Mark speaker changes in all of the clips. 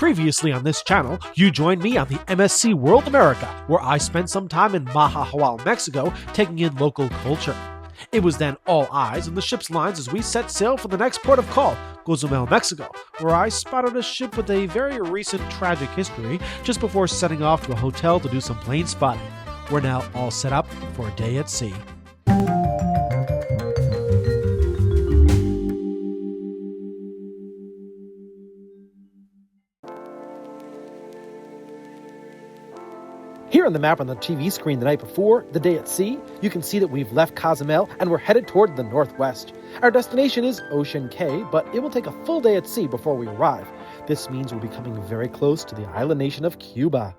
Speaker 1: Previously on this channel, you joined me on the MSC World America, where I spent some time in Mahahual, Mexico, taking in local culture. It was then all eyes on the ship's lines as we set sail for the next port of call, Cozumel, Mexico, where I spotted a ship with a very recent tragic history just before setting off to a hotel to do some plane spotting. We're now all set up for a day at sea. Here on the map on the TV screen the night before, the day at sea, you can see that we've left Cozumel and we're headed toward the northwest. Our destination is Ocean Cay, but it will take a full day at sea before we arrive. This means we'll be coming very close to the island nation of Cuba.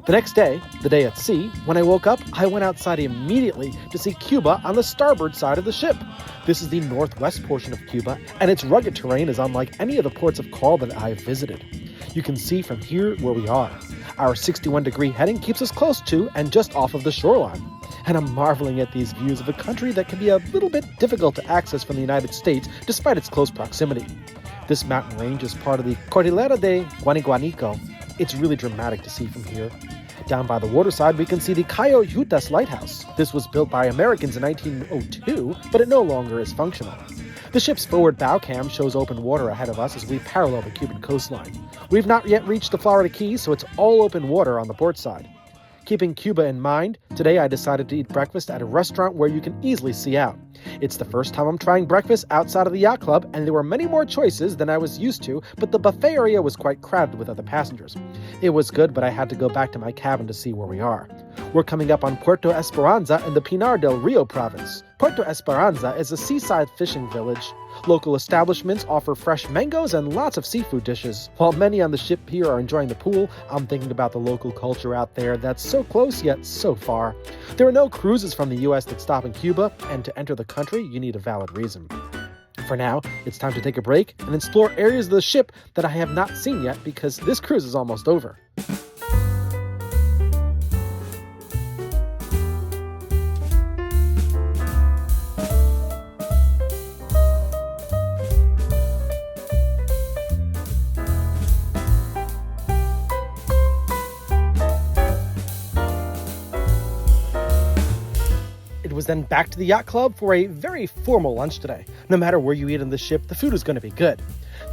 Speaker 1: The next day, the day at sea, when I woke up, I went outside immediately to see Cuba on the starboard side of the ship. This is the northwest portion of Cuba, and its rugged terrain is unlike any of the ports of call that I've visited. You can see from here where we are. Our 61-degree heading keeps us close to and just off of the shoreline. And I'm marveling at these views of a country that can be a little bit difficult to access from the United States despite its close proximity. This mountain range is part of the Cordillera de Guaniguanico. It's really dramatic to see from here. Down by the waterside, we can see the Cayo Yutas Lighthouse. This was built by Americans in 1902, but it no longer is functional. The ship's forward bow cam shows open water ahead of us as we parallel the Cuban coastline. We've not yet reached the Florida Keys, so it's all open water on the port side. Keeping Cuba in mind, today I decided to eat breakfast at a restaurant where you can easily see out. It's the first time I'm trying breakfast outside of the yacht club, and there were many more choices than I was used to, but the buffet area was quite crowded with other passengers. It was good, but I had to go back to my cabin to see where we are. We're coming up on Puerto Esperanza in the Pinar del Rio province. Puerto Esperanza is a seaside fishing village. Local establishments offer fresh mangoes and lots of seafood dishes. While many on the ship here are enjoying the pool, I'm thinking about the local culture out there that's so close yet so far. There are no cruises from the US that stop in Cuba, and to enter the country, you need a valid reason. For now, it's time to take a break and explore areas of the ship that I have not seen yet because this cruise is almost over. It was then back to the yacht club for a very formal lunch today. No matter where you eat on the ship, the food is going to be good.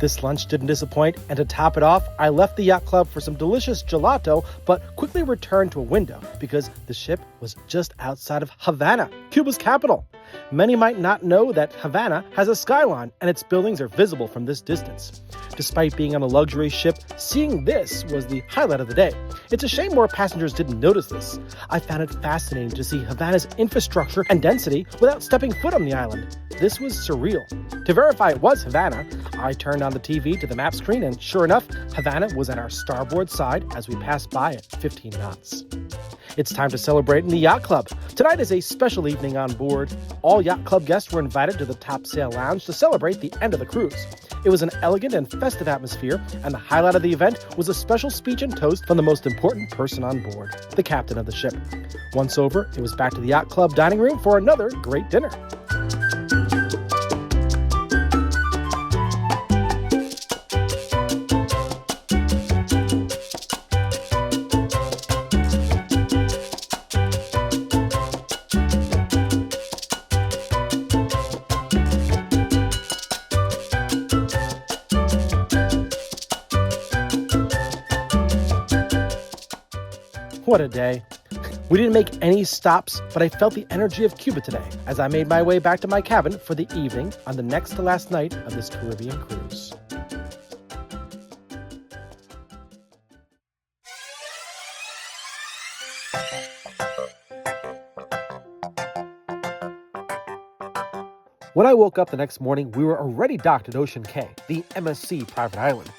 Speaker 1: This lunch didn't disappoint, and to top it off, I left the yacht club for some delicious gelato, but quickly returned to a window because the ship was just outside of Havana, Cuba's capital. Many might not know that Havana has a skyline, and its buildings are visible from this distance. Despite being on a luxury ship, seeing this was the highlight of the day. It's a shame more passengers didn't notice this. I found it fascinating to see Havana's infrastructure and density without stepping foot on the island. This was surreal. To verify it was Havana, I turned on the TV to the map screen, and sure enough, Havana was at our starboard side as we passed by at 15 knots. It's time to celebrate in the yacht club. Tonight is a special evening on board. All yacht club guests were invited to the top sail lounge to celebrate the end of the cruise. It was an elegant and festive atmosphere, and the highlight of the event was a special speech and toast from the most important person on board, the captain of the ship. Once over, it was back to the yacht club dining room for another great dinner. What a day. We didn't make any stops, but I felt the energy of Cuba today as I made my way back to my cabin for the evening on the next to last night of this Caribbean cruise. When I woke up the next morning, we were already docked at Ocean Cay, the MSC private island.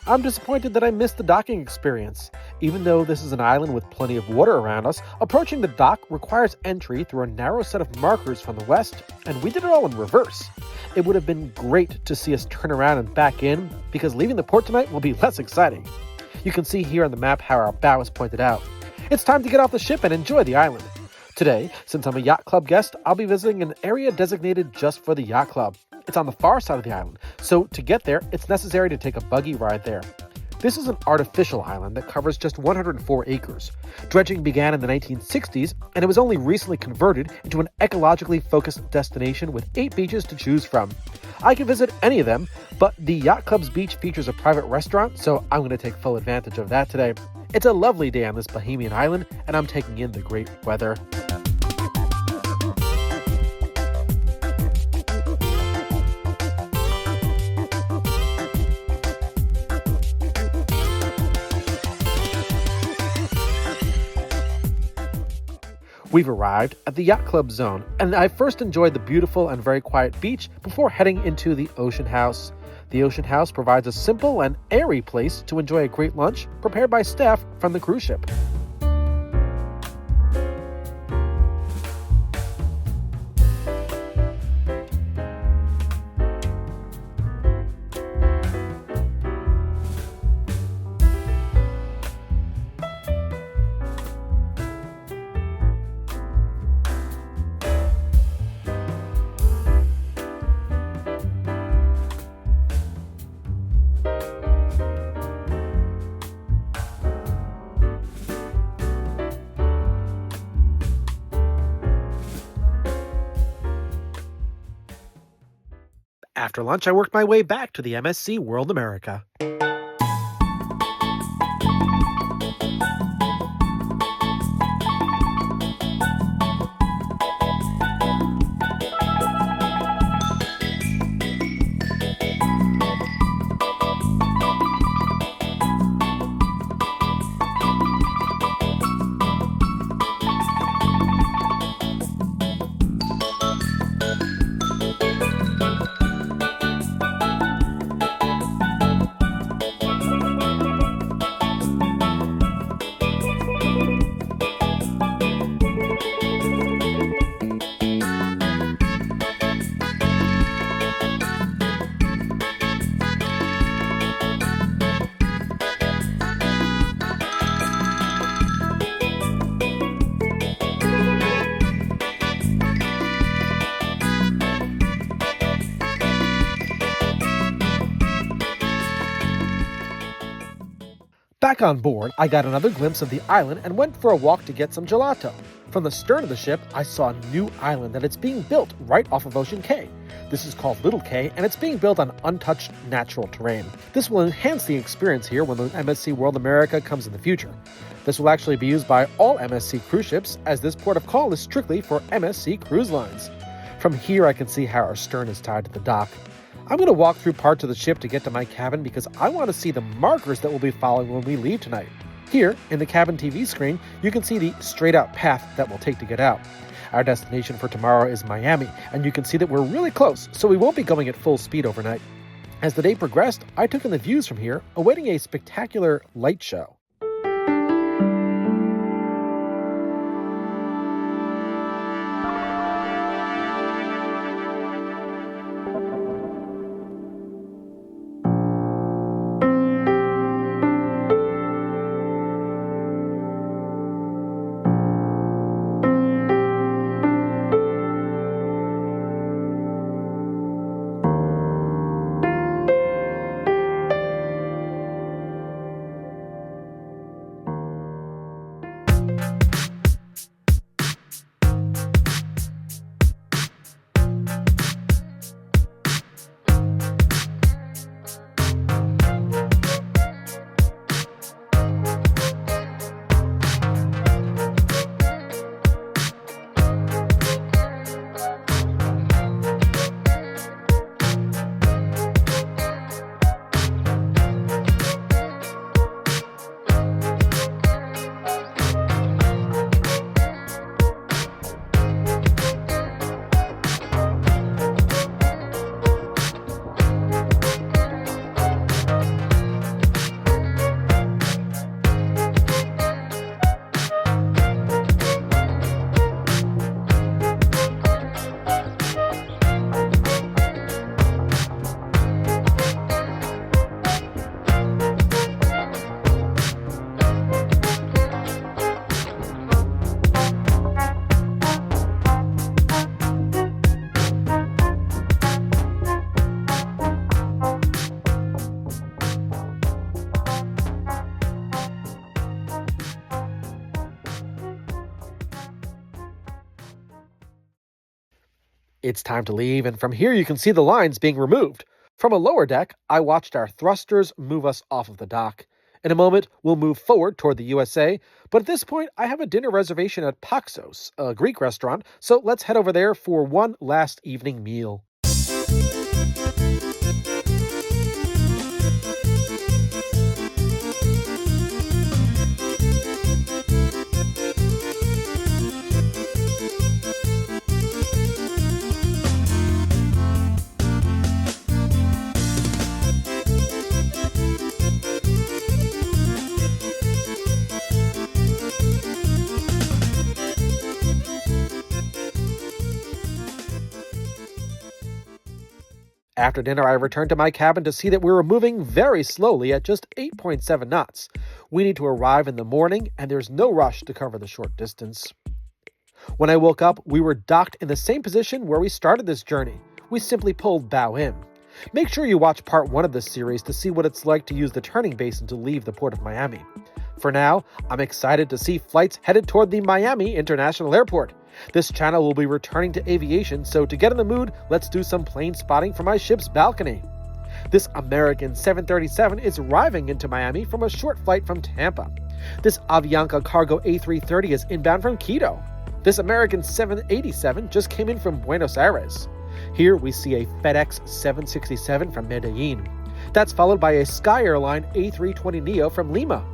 Speaker 1: I'm disappointed that I missed the docking experience. Even though this is an island with plenty of water around us, approaching the dock requires entry through a narrow set of markers from the west, and we did it all in reverse. It would have been great to see us turn around and back in, because leaving the port tonight will be less exciting. You can see here on the map how our bow is pointed out. It's time to get off the ship and enjoy the island. Today, since I'm a yacht club guest, I'll be visiting an area designated just for the yacht club. It's on the far side of the island, so to get there, it's necessary to take a buggy ride there. This is an artificial island that covers just 104 acres. Dredging began in the 1960s, and it was only recently converted into an ecologically focused destination with 8 beaches to choose from. I can visit any of them, but the yacht club's beach features a private restaurant, so I'm going to take full advantage of that today. It's a lovely day on this Bahamian island, and I'm taking in the great weather. We've arrived at the Yacht Club zone, and I first enjoyed the beautiful and very quiet beach before heading into the Ocean House. The Ocean House provides a simple and airy place to enjoy a great lunch prepared by staff from the cruise ship. After lunch, I worked my way back to the MSC World America. Back on board, I got another glimpse of the island and went for a walk to get some gelato. From the stern of the ship, I saw a new island that it's being built right off of Ocean Cay. This is called Little Cay, and it's being built on untouched natural terrain. This will enhance the experience here when the MSC World America comes in the future. This will actually be used by all MSC cruise ships, as this port of call is strictly for MSC cruise lines. From here, I can see how our stern is tied to the dock. I'm going to walk through parts of the ship to get to my cabin because I want to see the markers that we'll be following when we leave tonight. Here, in the cabin TV screen, you can see the straight-out path that we'll take to get out. Our destination for tomorrow is Miami, and you can see that we're really close, so we won't be going at full speed overnight. As the day progressed, I took in the views from here, awaiting a spectacular light show. It's time to leave, and from here you can see the lines being removed. From a lower deck, I watched our thrusters move us off of the dock. In a moment, we'll move forward toward the USA, but at this point, I have a dinner reservation at Paxos, a Greek restaurant, so let's head over there for one last evening meal. After dinner, I returned to my cabin to see that we were moving very slowly at just 8.7 knots. We need to arrive in the morning, and there's no rush to cover the short distance. When I woke up, we were docked in the same position where we started this journey. We simply pulled bow in. Make sure you watch part 1 of this series to see what it's like to use the turning basin to leave the port of Miami. For now, I'm excited to see flights headed toward the Miami International Airport. This channel will be returning to aviation, so to get in the mood, let's do some plane spotting from my ship's balcony. This American 737 is arriving into Miami from a short flight from Tampa. This Avianca Cargo A330 is inbound from Quito. This American 787 just came in from Buenos Aires. Here we see a FedEx 767 from Medellin. That's followed by a Sky Airline A320neo from Lima.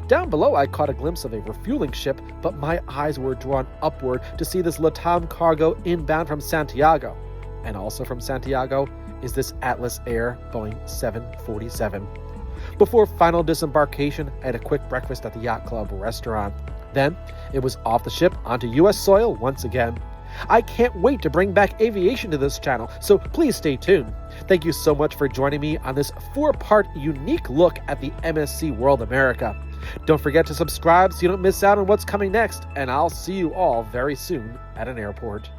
Speaker 1: Down below, I caught a glimpse of a refueling ship, but my eyes were drawn upward to see this LATAM cargo inbound from Santiago. And also from Santiago is this Atlas Air Boeing 747. Before final disembarkation, I had a quick breakfast at the Yacht Club restaurant. Then, it was off the ship onto U.S. soil once again. I can't wait to bring back aviation to this channel, so please stay tuned. Thank you so much for joining me on this 4-part unique look at the MSC World America. Don't forget to subscribe so you don't miss out on what's coming next, and I'll see you all very soon at an airport.